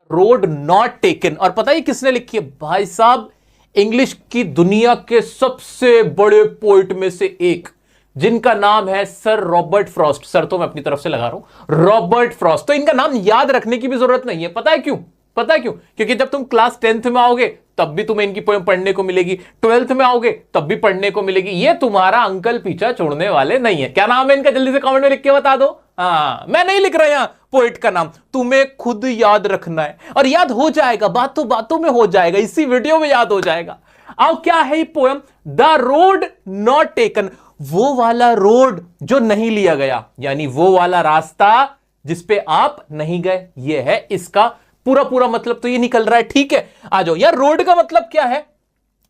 Road not taken. और पता है किसने लिखी है भाई साहब? इंग्लिश की दुनिया के सबसे बड़े पोइट में से एक, जिनका नाम है सर रॉबर्ट फ्रॉस्ट। सर तो मैं अपनी तरफ से लगा रहा हूं, रॉबर्ट फ्रॉस्ट। तो इनका नाम याद रखने की भी जरूरत नहीं है। पता है क्यों? पता है क्यों? क्योंकि जब तुम क्लास 10th में आओगे तब भी तुम्हें इनकी पोएम पढ़ने को मिलेगी, 12th में आओगे तब भी पढ़ने को मिलेगी। ये तुम्हारा अंकल पीछा छोड़ने वाले नहीं है। क्या नाम है इनका? जल्दी से कमेंट में लिख के बता दो। हाँ, मैं नहीं लिख रहा यहां पोइट का नाम, तुम्हें खुद याद रखना है और याद हो जाएगा, बातों बातों में हो जाएगा, इसी वीडियो में याद हो जाएगा। आओ, क्या है ये poem? The road not taken, वो वाला रोड जो नहीं लिया गया, यानी वो वाला रास्ता जिस पे आप नहीं गए। ये है इसका पूरा पूरा मतलब। तो ये निकल रहा है, ठीक है। आ जाओ यार, रोड का मतलब क्या है?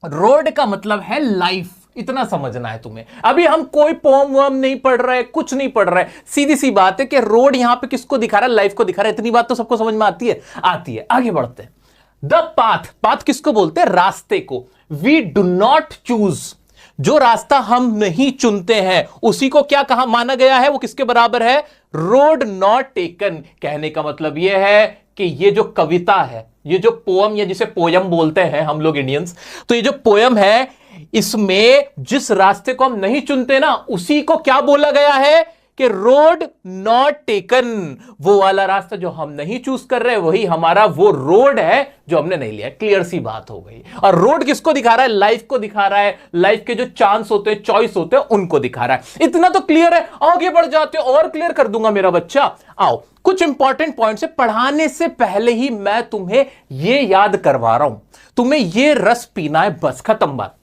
रोड का मतलब है लाइफ। इतना समझना है तुम्हें। अभी हम कोई पोम वोम नहीं पढ़ रहे, कुछ नहीं पढ़ रहे, सीधी सी बात है कि रोड यहां पे किसको दिखा रहा है? लाइफ को दिखा रहा है। इतनी बात तो सबको समझ में आती है, आती है। आगे बढ़ते हैं। द पाथ, पाथ किसको बोलते हैं? रास्ते को। वी डू नॉट चूज, जो रास्ता हम नहीं चुनते हैं उसी को क्या कहा माना गया है? वो किसके बराबर है? Road not taken. कहने का मतलब यह है कि ये जो कविता है, ये जो पोयम, या जिसे पोयम बोलते हैं हम लोग इंडियंस, तो ये जो पोयम है इसमें जिस रास्ते को हम नहीं चुनते ना, उसी को क्या बोला गया है कि रोड नॉट टेकन। वो वाला रास्ता जो हम नहीं चूज कर रहे वही हमारा वो रोड है जो हमने नहीं लिया। क्लियर सी बात हो गई। और रोड किसको दिखा रहा है? लाइफ को दिखा रहा है। लाइफ के जो चांस होते हैं, चॉइस होते हैं, उनको दिखा रहा है। इतना तो क्लियर है। आगे बढ़ जाते हो और क्लियर कर दूंगा मेरा बच्चा। आओ, कुछ इंपॉर्टेंट पॉइंट्स है। पढ़ाने से पहले ही मैं तुम्हें यह याद करवा रहा हूं, तुम्हें यह रस पीना है, बस खत्म बात।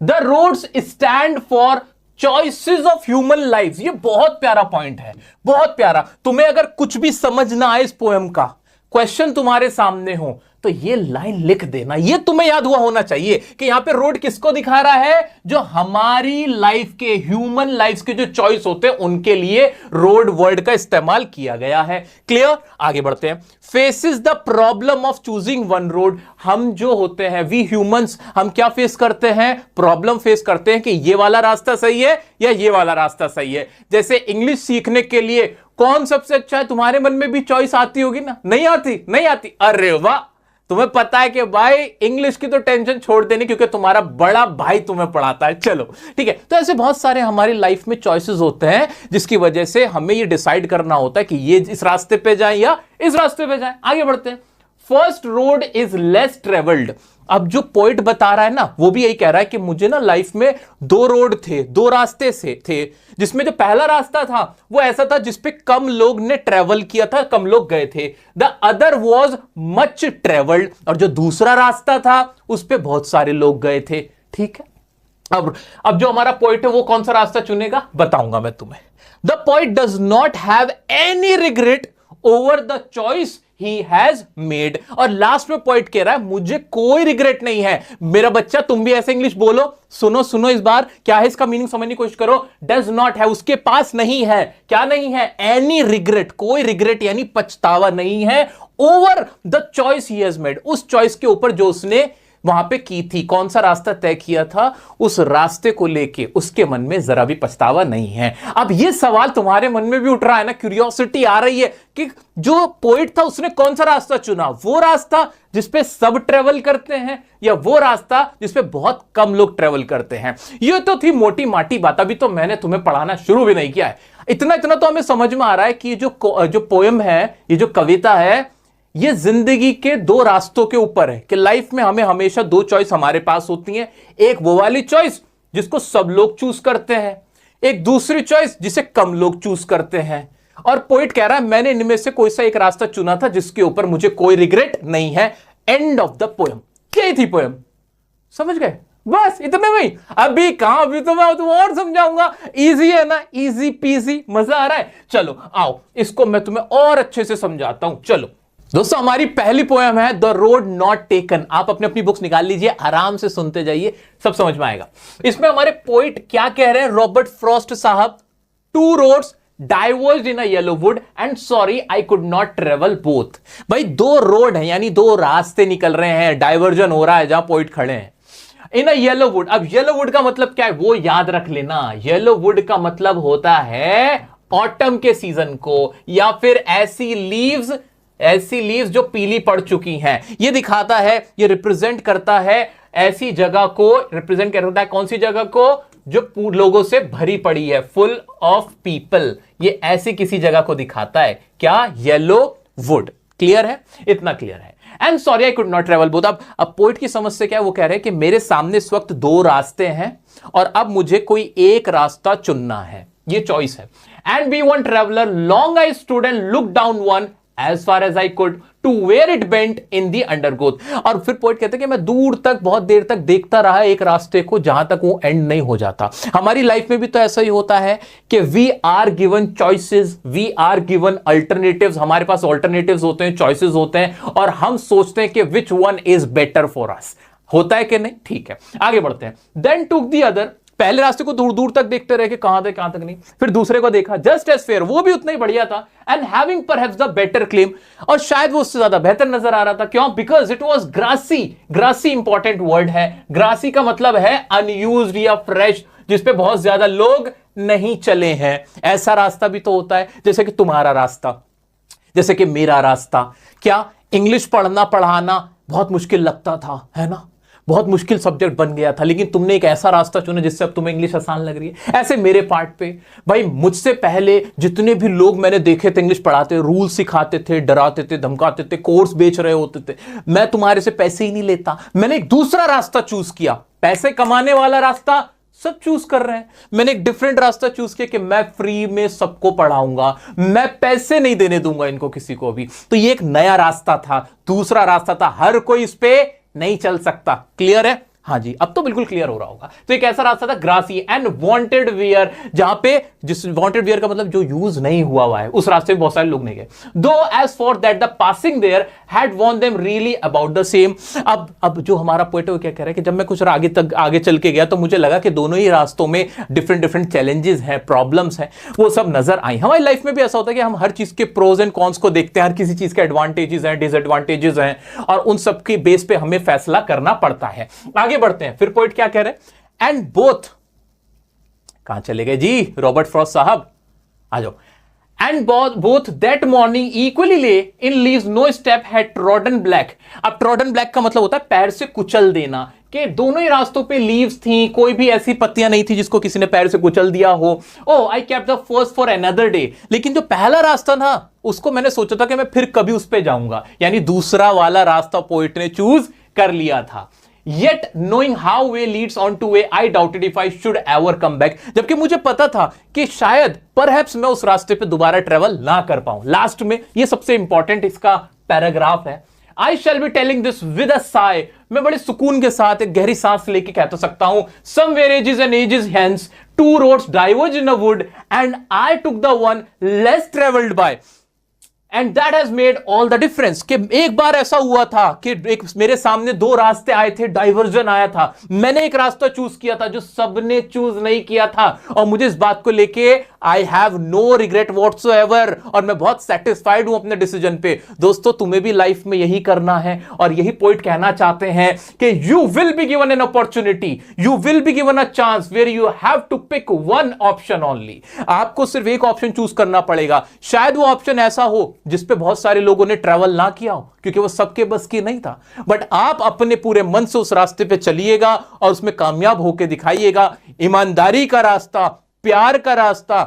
The roads stand for choices of human life. ये बहुत प्यारा पॉइंट है, बहुत प्यारा। तुम्हें अगर कुछ भी समझ ना आए इस पोएम का, क्वेश्चन तुम्हारे सामने हो, तो ये लाइन लिख देना। ये तुम्हें याद हुआ होना चाहिए कि यहां पे रोड किसको दिखा रहा है? जो हमारी लाइफ के, ह्यूमन लाइफ के जो चॉइस होते हैं उनके लिए रोड वर्ड का इस्तेमाल किया गया है। क्लियर? आगे बढ़ते हैं। Faces the problem of choosing one road. हम जो होते हैं, वी ह्यूमंस, हम क्या फेस करते हैं? प्रॉब्लम फेस करते हैं कि ये वाला रास्ता सही है या ये वाला रास्ता सही है। जैसे इंग्लिश सीखने के लिए कौन सबसे अच्छा है? तुम्हारे मन में भी चॉइस आती होगी ना? नहीं आती? नहीं आती? अरे वाह, तुम्हें पता है कि भाई इंग्लिश की तो टेंशन छोड़ देनी, क्योंकि तुम्हारा बड़ा भाई तुम्हें पढ़ाता है। चलो ठीक है। तो ऐसे बहुत सारे हमारी लाइफ में चॉइसेस होते हैं जिसकी वजह से हमें ये डिसाइड करना होता है कि ये इस रास्ते पे जाए या इस रास्ते पे जाए। आगे बढ़ते हैं। First road is less travelled. अब जो पोइट बता रहा है ना, वो भी यही कह रहा है कि मुझे ना लाइफ में दो रोड थे, दो रास्ते से थे, जिसमें जो पहला रास्ता था वो ऐसा था जिसपे कम लोग ने ट्रेवल किया था, कम लोग गए थे। The other was much travelled. और जो दूसरा रास्ता था उस पे बहुत सारे लोग गए थे। ठीक है। अब जो हमारा पोइट है वो कौन सा रास्ता चुनेगा बताऊंगा मैं तुम्हें। The poet does not have any regret over the choice he has made. और लास्ट में पॉइंट कह रहा है मुझे कोई रिग्रेट नहीं है। मेरा बच्चा, तुम भी ऐसे इंग्लिश बोलो। सुनो सुनो इस बार, क्या है इसका मीनिंग समझने की कोशिश करो। डज नॉट है, उसके पास नहीं है। क्या नहीं है? एनी रिग्रेट, कोई रिग्रेट यानी पछतावा नहीं है। Over the choice he has made, उस चॉइस के ऊपर जो उसने वहां पे की थी, कौन सा रास्ता तय किया था, उस रास्ते को लेके उसके मन में जरा भी पछतावा नहीं है। अब ये सवाल तुम्हारे मन में भी उठ रहा है ना, क्यूरियोसिटी आ रही है कि जो पोइट था उसने कौन सा रास्ता चुना? वो रास्ता जिसपे सब ट्रेवल करते हैं या वो रास्ता जिसपे बहुत कम लोग ट्रेवल करते हैं? ये तो थी मोटी माटी बात। अभी तो मैंने तुम्हें पढ़ाना शुरू भी नहीं किया है। इतना इतना तो हमें समझ में आ रहा है कि जो पोएम है, ये जो कविता है, ये जिंदगी के दो रास्तों के ऊपर है कि लाइफ में हमें हमेशा दो चॉइस हमारे पास होती हैं। एक वो वाली चॉइस जिसको सब लोग चूज करते हैं, एक दूसरी चॉइस जिसे कम लोग चूज करते हैं। और पोइट कह रहा है मैंने इनमें से कोई सा एक रास्ता चुना था जिसके ऊपर मुझे कोई रिग्रेट नहीं है। End of the poem. क्या थी पोएम? समझ गए? बस इतने में ही। अभी कहां, अभी तो मैं और समझाऊंगा। इजी है ना, इजी पीजी, मजा आ रहा है। चलो आओ, इसको मैं तुम्हें और अच्छे से समझाता हूं। चलो दोस्तों, हमारी पहली पोएम है द रोड नॉट टेकन। आप अपनी अपनी बुक्स निकाल लीजिए, आराम से सुनते जाइए, सब समझ में आएगा। इसमें हमारे पोइट क्या कह रहे हैं, रॉबर्ट फ्रॉस्ट साहब? Two roads diverged in a yellow wood and sorry I could not travel both. भाई दो रोड है, यानी दो रास्ते निकल रहे हैं, डाइवर्जन हो रहा है जहां पोइट खड़े हैं। इन अ येलो वुड। अब येलो वुड का मतलब क्या है वो याद रख लेना। येलो वुड का मतलब होता है ऑटम के सीजन को, या फिर ऐसी लीव्स ऐसी लीव्स जो पीली पड़ चुकी हैं। ये दिखाता है, ये रिप्रेजेंट करता है ऐसी जगह को, रिप्रेजेंट करता है कौन सी जगह को, जो लोगों से भरी पड़ी है, फुल ऑफ पीपल। ये ऐसी किसी जगह को दिखाता है। क्या? Yellow would. क्लियर है? इतना क्लियर है। And sorry I could not travel both. अब पोइट की समझ से क्या है, वो कह रहे हैं कि मेरे सामने इस वक्त दो रास्ते हैं और अब मुझे कोई एक रास्ता चुनना है, ये चॉइस है। And be one traveller long I stood and look down one as far as I could to where it bent in the undergrowth। और फिर पोइट कहते हैं कि मैं दूर तक, बहुत देर तक देखता रहा एक रास्ते को जहां तक वो एंड नहीं हो जाता। हमारी लाइफ में भी तो ऐसा ही होता है कि we are given choices, we are given alternatives, हमारे पास अल्टरनेटिव्स होते हैं, चॉइसेस होते हैं और हम सोचते हैं कि which one is better for us. होता है कि नहीं? ठीक है, आगे बढ़ते हैं। देन टुक द अदर, पहले रास्ते को दूर दूर तक देखते रहे कि कहां तक नहीं, फिर दूसरे को देखा, जस्ट एज फेयर, वो भी उतना ही बढ़िया था, and having perhaps the better claim, और शायद वो उससे ज्यादा बेहतर नजर आ रहा था। क्यों? Because it was grassy. Grassy important word है। ग्रासी का मतलब है अनयूज्ड या फ्रेश, जिसपे बहुत ज्यादा लोग नहीं चले हैं। ऐसा रास्ता भी तो होता है, जैसे कि तुम्हारा रास्ता, जैसे कि मेरा रास्ता। क्या? इंग्लिश पढ़ना पढ़ाना बहुत मुश्किल लगता था, है ना, बहुत मुश्किल सब्जेक्ट बन गया था, लेकिन तुमने एक ऐसा रास्ता चुना जिससे अब तुम्हें इंग्लिश आसान लग रही है। ऐसे मेरे पार्ट पे भाई, मुझसे पहले जितने भी लोग मैंने देखे थे इंग्लिश पढ़ाते, रूल सिखाते थे, डराते थे, धमकाते थे, कोर्स बेच रहे होते थे, मैं तुम्हारे से पैसे ही नहीं लेता। मैंने एक दूसरा रास्ता चूज किया, पैसे कमाने वाला रास्ता सब चूज कर रहे हैं, मैंने एक डिफरेंट रास्ता चूज किया कि मैं फ्री में सबको पढ़ाऊंगा, मैं पैसे नहीं देने दूंगा इनको किसी को भी। तो ये एक नया रास्ता था, दूसरा रास्ता था, हर कोई इस पे नहीं चल सकता। क्लियर है? हाँ जी, अब तो बिल्कुल क्लियर हो रहा होगा। तो एक ऐसा रास्ता था ग्रासी एंड वांटेड वेयर, जहां पे, जिस वांटेड वेयर का मतलब जो यूज नहीं हुआ है, उस रास्ते में बहुत सारे लोग नहीं गए। Though as for that the passing there had worn them really about the same. अब जो हमारा पोएट है वो क्या कह रहा है कि जब मैं कुछ आगे चल के गया तो मुझे लगा कि दोनों ही रास्तों में डिफरेंट चैलेंजेस हैं, प्रॉब्लम्स हैं, वो सब नजर आई। हमारी लाइफ में भी ऐसा होता है कि हम हर चीज के प्रोज एंड कॉन्स को देखते हैं, हर किसी चीज के एडवांटेजेस हैं, डिसएडवांटेजेस हैं, और उन सब के बेस पे हमें फैसला करना पड़ता है। आगे बढ़ते हैं, फिर पोइट क्या कह रहे हैं, एंड बोथ, कहां चले गए जी रॉबर्ट फ्रॉस्ट साहब, आ जाओ। And both that morning equally lay in leaves no step had trodden black. अब ट्रॉडन ब्लैक का मतलब होता है पैर से कुचल देना, कि दोनों ही रास्तों पे लीव्स थी, कोई भी ऐसी पत्तियां नहीं थी जिसको किसी ने पैर से कुचल दिया हो। Oh I kept the first for another day, लेकिन जो पहला रास्ता था उसको मैंने सोचा था कि मैं फिर कभी उस पे जाऊंगा, यानी दूसरा वाला रास्ता पोइट ने चूज कर लिया था। Yet knowing how way leads on to way, I doubted if I should ever come back। जबकि मुझे पता था कि शायद परहैप्स मैं उस रास्ते पे दोबारा ट्रेवल ना कर पाऊं। लास्ट में ये सबसे इंपॉर्टेंट इसका पैराग्राफ है। I shall be telling this with a sigh। मैं बड़े सुकून के साथ एक गहरी सांस लेके कह तो सकता हूं, somewhere ages and ages hence two roads diverged in a wood and I took the one less traveled by। And that has made all the difference. कि एक बार ऐसा हुआ था कि एक मेरे सामने दो रास्ते आए थे, डाइवर्जन आया था, मैंने एक रास्ता चूज किया था जो सबने चूज नहीं किया था, और मुझे इस बात को लेके I have no regret whatsoever, और मैं बहुत सेटिस्फाइड हूं अपने डिसीजन पे। दोस्तों, तुम्हें भी लाइफ में यही करना है, और यही पॉइंट कहना चाहते हैं कि you will be given an opportunity, you will be given a chance where you have to pick one option only. आपको सिर्फ एक ऑप्शन चूज करना पड़ेगा। शायद वो ऑप्शन ऐसा हो जिस पे बहुत सारे लोगों ने ट्रैवल ना किया हो, क्योंकि वो सबके बस की नहीं था, बट आप अपने पूरे मन से उस रास्ते पे चलिएगा और उसमें कामयाब होकर दिखाइएगा। ईमानदारी का रास्ता, प्यार का रास्ता,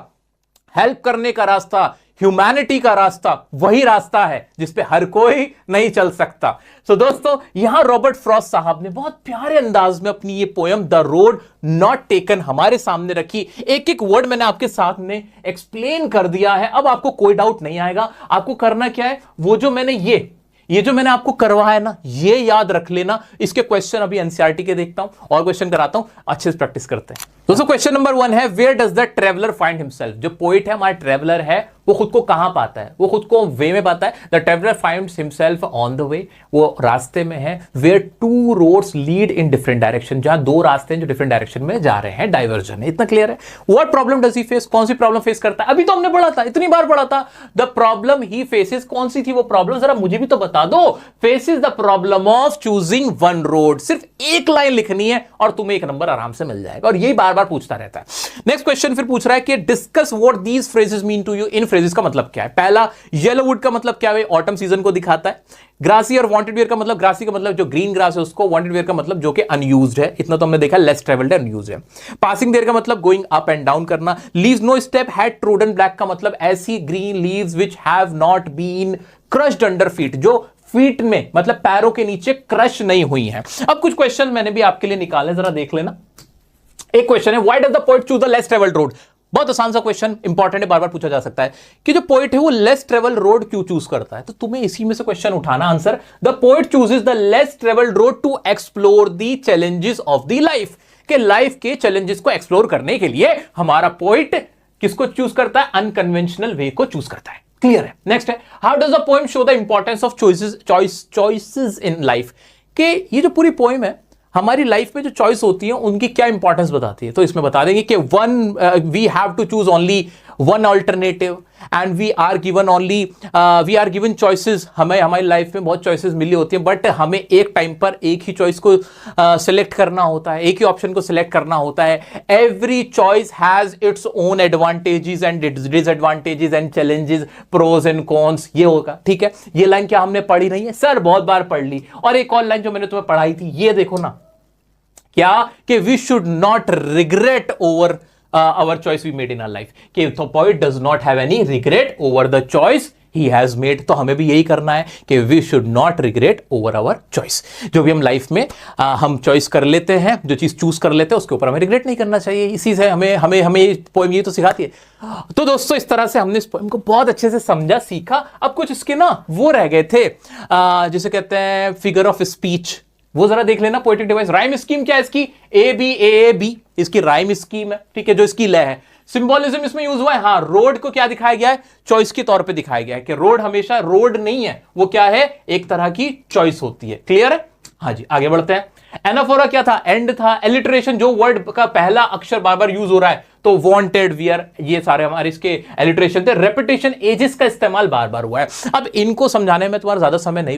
हेल्प करने का रास्ता, ह्यूमैनिटी का रास्ता वही रास्ता है जिस पे हर कोई नहीं चल सकता। सो दोस्तों, यहां रॉबर्ट फ्रॉस्ट साहब ने बहुत प्यारे अंदाज में अपनी ये poem the road not taken हमारे सामने रखी। एक एक वर्ड मैंने आपके सामने एक्सप्लेन कर दिया है। अब आपको कोई डाउट नहीं आएगा। आपको करना क्या है, वो जो मैंने ये जो मैंने आपको करवाया ना, ये याद रख लेना। इसके क्वेश्चन अभी एनसीईआरटी के देखता हूं और क्वेश्चन कराता हूं, अच्छे से प्रैक्टिस करते हैं। दोस्तों, क्वेश्चन नंबर 1 है, where does the traveller find himself. जो पोइट है, हमारा ट्रेवलर है, वो खुद को कहां पाता है, वो खुद को वे में पाता है। The traveller finds himself on the way, वो रास्ते में है। Where two roads lead in different direction, जहां दो रास्ते हैं जो डिफरेंट डायरेक्शन में जा रहे हैं, डाइवर्जन है। इतना क्लियर है। What problem does he face, कौन सी प्रॉब्लम फेस करता है। अभी तो हमने पढ़ा था, इतनी बार पढ़ा था। द प्रॉब्लम ही फेसेस, कौन सी थी वो प्रॉब्लम, जरा मुझे भी तो बता दो। Faces the problem of choosing one road. सिर्फ एक लाइन लिखनी है और तुम्हें एक नंबर आराम से मिल जाएगा। और यही बार बार बार पूछता रहता है। नेक्स्ट क्वेश्चन फिर पूछ रहा है कि discuss what these phrases mean to you. इन फ्रेजेस का मतलब क्या है? पहला, येलो वुड का मतलब क्या है? ऑटम सीजन को दिखाता है। ग्रासी और वांटेड वेयर का मतलब, ग्रासी का मतलब जो ग्रीन ग्रास है उसको, वांटेड वेयर का मतलब जो कि अनयूज्ड है, इतना तो हमने देखा, लेस ट्रेवल्ड है, अनयूज्ड है। पासिंग देयर का मतलब गोइंग अप एंड डाउन करना। Leaves no step had trodden black का मतलब ऐसी green leaves which have not been crushed under feet, जो फीट में मतलब पैरों के नीचे क्रश नहीं हुई हैं। अब कुछ क्वेश्चन मैंने भी आपके लिए निकाले, जरा देख लेना। एक क्वेश्चन है, why does the poet choose the less travelled road? बहुत आसान सा क्वेश्चन, इंपॉर्टेंट है, बार बार पूछा जा सकता है कि जो पोएट है वो लेस ट्रेवल रोड क्यों चूज करता है। तो तुम्हें इसी में से क्वेश्चन उठाना answer. The poet chooses the less travelled road to explore the challenges of the life, के लाइफ के चैलेंजेस को एक्सप्लोर करने के लिए हमारा पोएट किसको चूज करता है? अनकन्वेंशनल वे को चूज करता है। क्लियर है? नेक्स्ट है, how does the poem show the importance of choices in life, के ये जो पूरी पोएम है हमारी लाइफ में जो चॉइस होती है उनकी क्या इंपॉर्टेंस बताती है। तो इसमें बता देंगे कि we have to choose only one alternative and we are given choices. हमें हमारी लाइफ में बहुत चॉइसेस मिली होती हैं, बट हमें एक टाइम पर एक ही चॉइस को सिलेक्ट करना होता है, एक ही ऑप्शन को सिलेक्ट करना होता है। Every choice has its own advantages and disadvantages and challenges, pros and cons, ये होगा। ठीक है, ये लाइन क्या हमने पढ़ी नहीं है? सर बहुत बार पढ़ ली। और एक और लाइन जो मैंने तुम्हें पढ़ाई थी, ये देखो ना, क्या कि we should not regret over our choice we made in our life, कि the poet does not have any regret over the choice he has made। तो हमें भी यही करना है कि we should not regret over our choice। जो भी हम लाइफ में हम चॉइस कर लेते हैं, जो चीज चूज कर लेते हैं, उसके ऊपर हमें रिग्रेट नहीं करना चाहिए। इसी से हमें पोएम ये तो सिखाती है। तो दोस्तों इस तरह से हमने इस पोएम को बहुत अच्छे से समझा, सीखा। अब कुछ इसके ना वो रह गए थे, जिसे कहते हैं फिगर ऑफ स्पीच, वो जरा देख लेना। पोएटिक डिवाइस, राइम स्कीम क्या है इसकी? A B A A B, इसकी राइम स्कीम है। ठीक है, जो इसकी लय है। सिंबॉलिज्म इसमें यूज हुआ है। हाँ, रोड को क्या दिखाया गया है? चॉइस के तौर पे दिखाया गया है कि रोड हमेशा रोड नहीं है, वो क्या है? एक तरह की चॉइस होती है। क्लियर है? हाँ जी, आगे बढ़ते हैं। एनाफोरा क्या था? एंड था। एलिट्रेशन, जो वर्ड का पहला अक्षर बार बार यूज हो रहा है, तो वांटेड, वियर, ये सारे हमारे इसके एलिट्रेशन थे। रेपिटेशन, एजेस का इस्तेमाल बार बार हुआ है। अब इनको समझाने में तुम्हारा ज्यादा समय नहीं